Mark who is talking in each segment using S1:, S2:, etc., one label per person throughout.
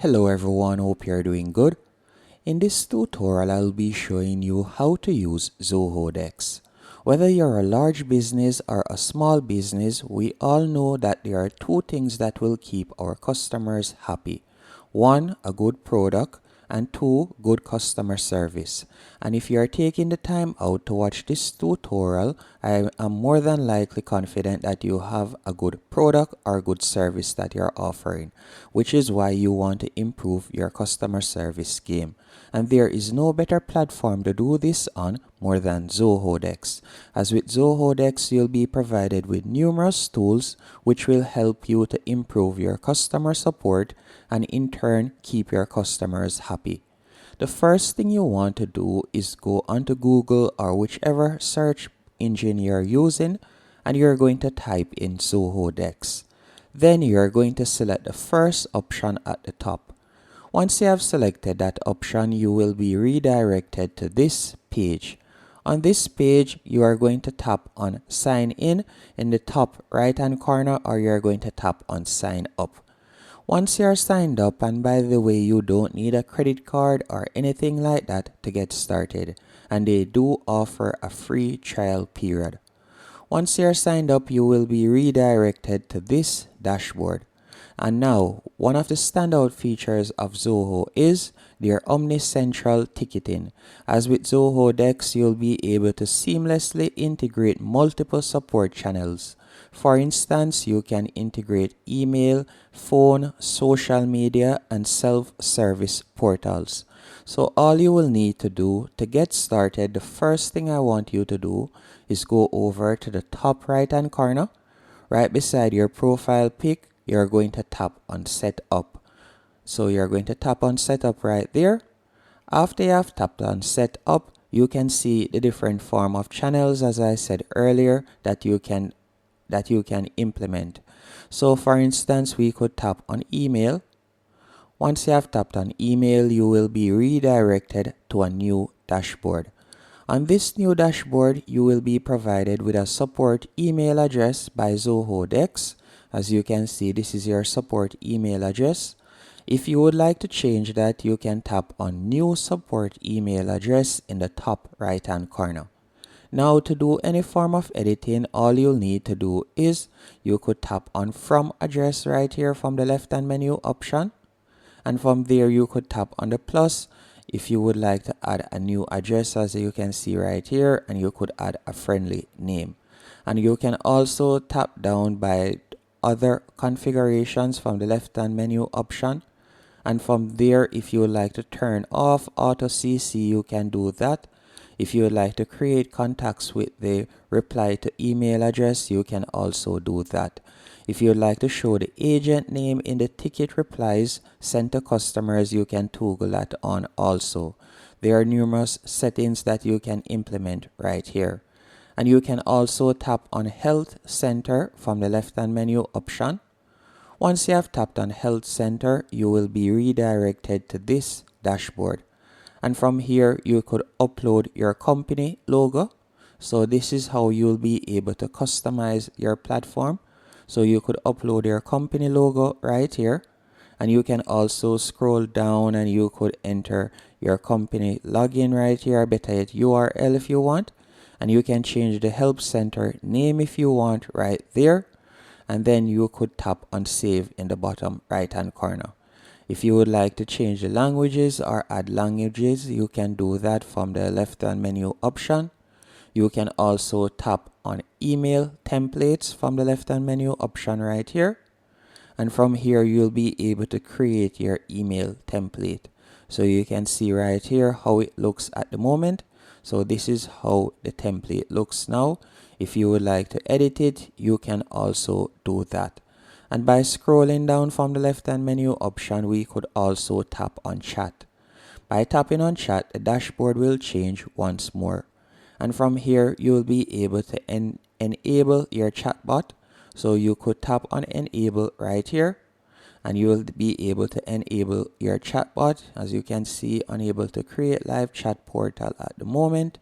S1: Hello everyone, hope you're doing good. In this tutorial, I'll be showing you how to use Zoho Decks. Whether you're a large business or a small business, we all know that there are two things that will keep our customers happy. One, a good product, and two, good customer service. And if you are taking the time out to watch this tutorial, I am more than likely confident that you have a good product or good service that you're offering, which is why you want to improve your customer service game. And there is no better platform to do this on more than Zoho Decks. As with Zoho Decks, you'll be provided with numerous tools which will help you to improve your customer support and in turn keep your customers happy. The first thing you want to do is go onto Google or whichever search engine you're using, and you're going to type in Zoho Decks. Then you're going to select the first option at the top. Once you have selected that option, you will be redirected to this page. On this page, you are going to tap on Sign In the top right hand corner, or you're going to tap on Sign Up. Once you're signed up, and by the way, you don't need a credit card or anything like that to get started, and they do offer a free trial period. Once you're signed up, you will be redirected to this dashboard. And now, one of the standout features of Zoho is their omnicentral ticketing. As with Zoho Decks, you'll be able to seamlessly integrate multiple support channels. For instance, you can integrate email, phone, social media, and self-service portals. So all you will need to do to get started, the first thing I want you to do is go over to the top right hand corner. Right beside your profile pic, you're going to tap on Setup. So you're going to tap on Setup right there. After you have tapped on Setup, you can see the different form of channels, as I said earlier, that you can implement. So for instance, we could tap on email. Once you have tapped on email, you will be redirected to a new dashboard. On this new dashboard, you will be provided with a support email address by Zoho Decks. As you can see, this is your support email address. If you would like to change that, you can tap on New Support Email Address in the top right hand corner. Now, to do any form of editing, all you'll need to do is you could tap on From Address right here from the left hand menu option. And from there, you could tap on the plus if you would like to add a new address, as you can see right here, and you could add a friendly name. And you can also tap down by other configurations from the left hand menu option. And from there, if you would like to turn off auto CC, you can do that. If you would like to create contacts with the reply to email address, you can also do that. If you would like to show the agent name in the ticket replies sent to customers, you can toggle that on also. There are numerous settings that you can implement right here. And you can also tap on Health Center from the left hand menu option. Once you have tapped on Health Center, you will be redirected to this dashboard. And from here, you could upload your company logo. So this is how you'll be able to customize your platform. So you could upload your company logo right here. And you can also scroll down and you could enter your company login right here, better yet URL if you want. And you can change the Help Center name if you want right there. And then you could tap on Save in the bottom right hand corner. If you would like to change the languages or add languages, you can do that from the left hand menu option. You can also tap on email templates from the left hand menu option right here. And from here, you'll be able to create your email template. So you can see right here how it looks at the moment. So this is how the template looks now. If you would like to edit it, you can also do that. And by scrolling down from the left hand menu option, we could also tap on chat. By tapping on chat, the dashboard will change once more. And from here, you will be able to enable your chatbot. So you could tap on enable right here. And you will be able to enable your chatbot. As you can see, unable to create live chat portal at the moment.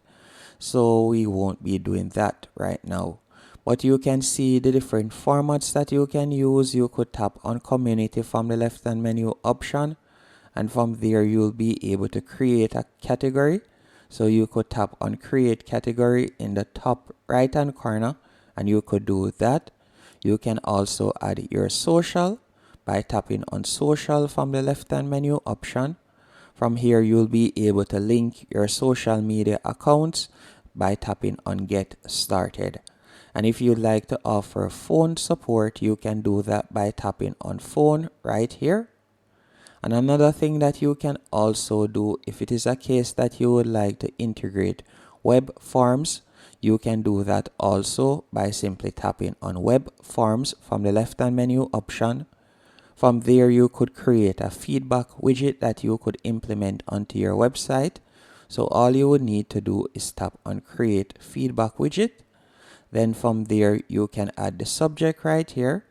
S1: So we won't be doing that right now. But you can see the different formats that you can use. You could tap on community from the left hand menu option. and from there you'll be able to create a category. So you could tap on create category in the top right hand corner, and you could do that. You can also add your social by tapping on social from the left hand menu option. From here you'll be able to link your social media accounts by tapping on get started. And if you'd like to offer phone support, you can do that by tapping on phone right here. And another thing that you can also do, if it is a case that you would like to integrate web forms, you can do that also by simply tapping on web forms from the left hand menu option. From there you could create a feedback widget that you could implement onto your website. So all you would need to do is tap on create feedback widget. Then from there you can add the subject right here.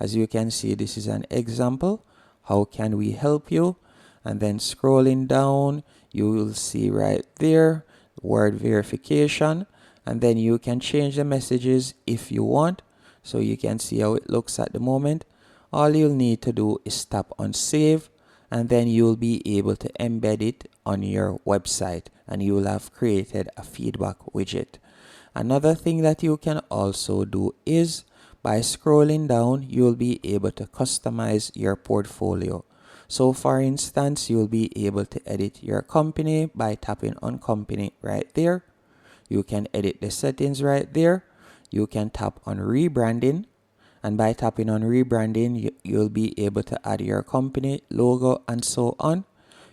S1: As you can see, this is an example. How can we help you? And then scrolling down, you will see right there word verification, and then you can change the messages if you want. So you can see how it looks at the moment. All you'll need to do is tap on save, and then you'll be able to embed it on your website, and you will have created a feedback widget. Another thing that you can also do is by scrolling down, you'll be able to customize your portfolio. So for instance, you'll be able to edit your company by tapping on company right there. You can edit the settings right there. You can tap on rebranding, and by tapping on rebranding, you'll be able to add your company logo and so on.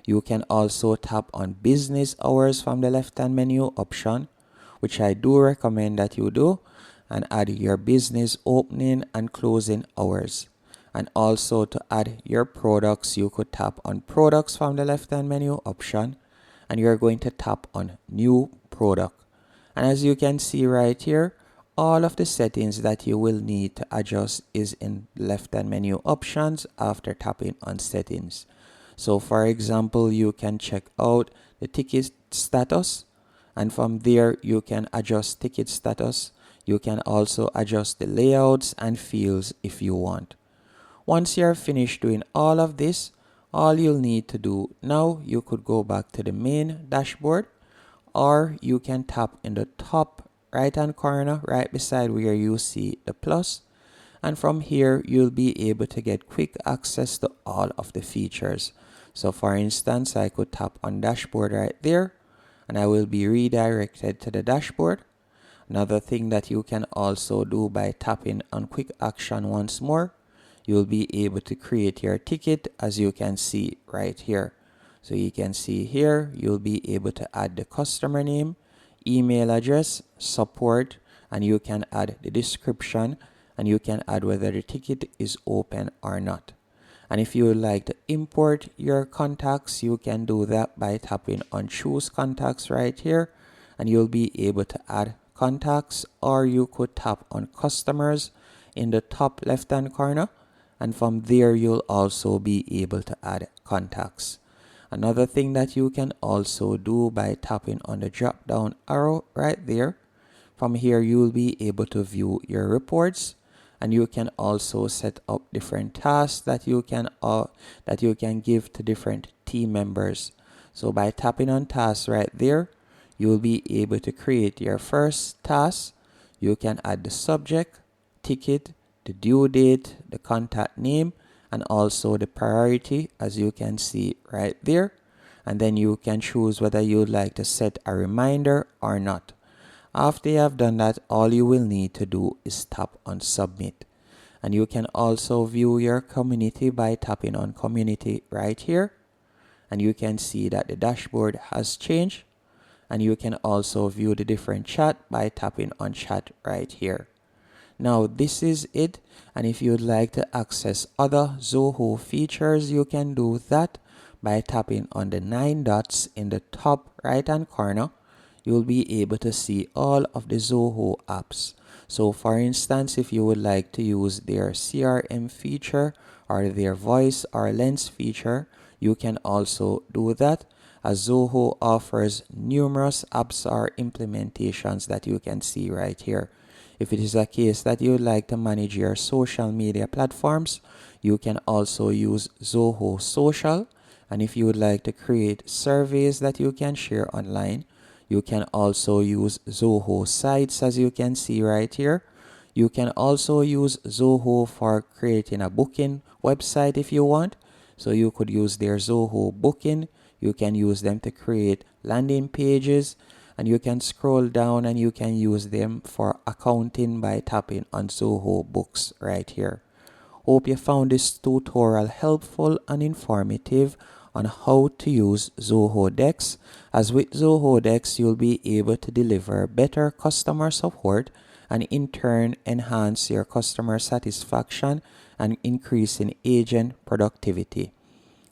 S1: You can also tap on business hours from the left hand menu option, which I do recommend that you do, and add your business opening and closing hours. And also to add your products, you could tap on products from the left hand menu option, and you're going to tap on new product. And as you can see right here, all of the settings that you will need to adjust is in left hand menu options after tapping on settings. So for example, you can check out the ticket status, and from there you can adjust ticket status. You can also adjust the layouts and fields if you want. Once you're finished doing all of this, all you'll need to do now, you could go back to the main dashboard, or you can tap in the top right hand corner right beside where you see the plus, and from here you'll be able to get quick access to all of the features. So for instance, I could tap on dashboard right there, and I will be redirected to the dashboard. Another thing that you can also do by tapping on quick action once more, you'll be able to create your ticket, as you can see right here. So you can see here, you'll be able to add the customer name, email address, support, and you can add the description, and you can add whether the ticket is open or not. And if you would like to import your contacts, you can do that by tapping on choose contacts right here, and you'll be able to add contacts, or you could tap on customers in the top left hand corner, and from there you'll also be able to add contacts. Another thing that you can also do by tapping on the drop down arrow right there, from here you'll be able to view your reports, and you can also set up different tasks that you can give to different team members. So by tapping on tasks right there, you'll be able to create your first task. You can add the subject, ticket, the due date, the contact name, and also the priority, as you can see right there. And then you can choose whether you'd like to set a reminder or not. After you have done that, all you will need to do is tap on submit. And you can also view your community by tapping on community right here. And you can see that the dashboard has changed. And you can also view the different chat by tapping on chat right here. Now this is it, and if you'd like to access other Zoho features, you can do that by tapping on the 9 dots in the top right hand corner. You'll be able to see all of the Zoho apps. So for instance, if you would like to use their CRM feature or their voice or lens feature, you can also do that, as Zoho offers numerous apps or implementations that you can see right here. If it is a case that you would like to manage your social media platforms, you can also use Zoho Social, And if you would like to create surveys that you can share online, you can also use Zoho sites, as you can see right here. You can also use Zoho for creating a booking website if you want. So you could use their Zoho booking. You can use them to create landing pages, and you can scroll down and you can use them for accounting by tapping on Zoho books right here. Hope you found this tutorial helpful and informative on how to use Zoho Decks. As with Zoho Decks, you'll be able to deliver better customer support and in turn enhance your customer satisfaction and increase in agent productivity.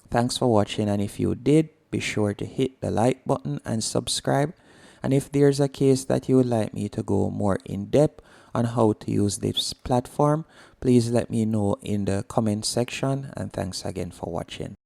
S1: Thanks for watching, and if you did, be sure to hit the like button and subscribe. And if there's a case that you would like me to go more in depth on how to use this platform, please let me know in the comment section, and thanks again for watching.